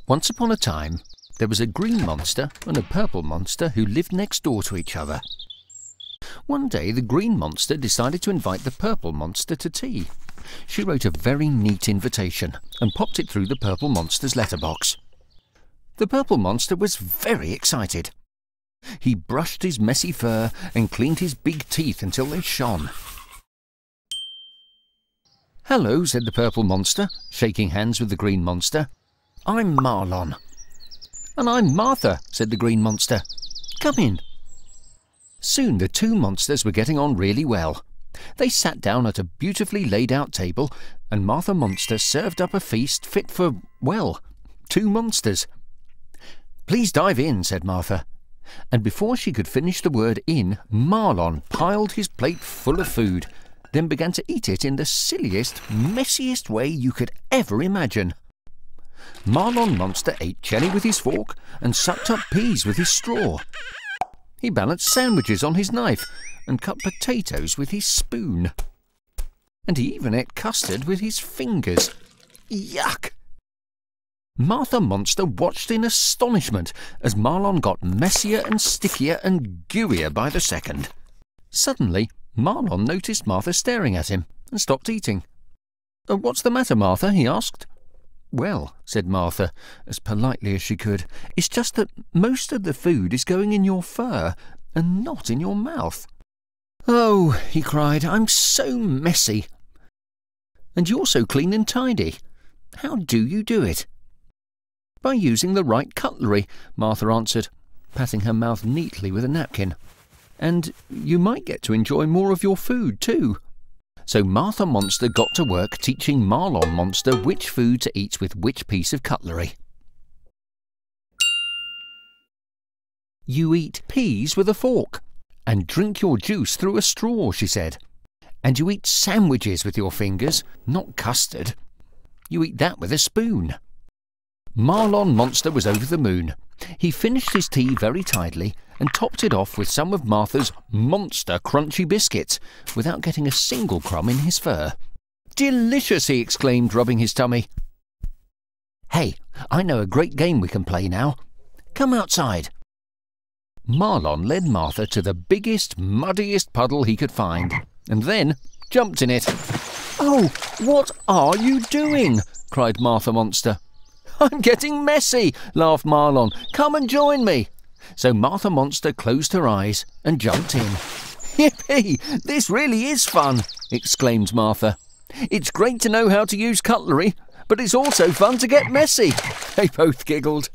Once upon a time, there was a green monster and a purple monster who lived next door to each other. One day, the green monster decided to invite the purple monster to tea. She wrote a very neat invitation and popped it through the purple monster's letterbox. The purple monster was very excited. He brushed his messy fur and cleaned his big teeth until they shone. "Hello," said the purple monster, shaking hands with the green monster. "I'm Marlon." "And I'm Martha," said the green monster. "Come in." Soon the two monsters were getting on really well. They sat down at a beautifully laid-out table, and Martha Monster served up a feast fit for, well, two monsters. "Please dive in," said Martha. And before she could finish the word in, Marlon piled his plate full of food, then began to eat it in the silliest, messiest way you could ever imagine. Marlon Monster ate jelly with his fork and sucked up peas with his straw. He balanced sandwiches on his knife and cut potatoes with his spoon. And he even ate custard with his fingers. Yuck! Martha Monster watched in astonishment as Marlon got messier and stickier and gooier by the second. Suddenly, Marlon noticed Martha staring at him and stopped eating. "What's the matter, Martha?" he asked. "Well," said Martha, as politely as she could, "it's just that most of the food is going in your fur and not in your mouth." "Oh," he cried, "I'm so messy." "And you're so clean and tidy. How do you do it?" "By using the right cutlery," Martha answered, patting her mouth neatly with a napkin. "And you might get to enjoy more of your food too." So Martha Monster got to work teaching Marlon Monster which food to eat with which piece of cutlery. "You eat peas with a fork, and drink your juice through a straw," she said. "And you eat sandwiches with your fingers, not custard. You eat that with a spoon." Marlon Monster was over the moon. He finished his tea very tidily and topped it off with some of Martha's monster crunchy biscuits without getting a single crumb in his fur. "Delicious!" he exclaimed, rubbing his tummy. "Hey, I know a great game we can play now. Come outside." Marlon led Martha to the biggest, muddiest puddle he could find, and then jumped in it. "Oh, what are you doing?" cried Martha Monster. "I'm getting messy," laughed Marlon. "Come and join me." So Martha Monster closed her eyes and jumped in. "Yippee! This really is fun!" exclaimed Martha. "It's great to know how to use cutlery, but it's also fun to get messy." They both giggled.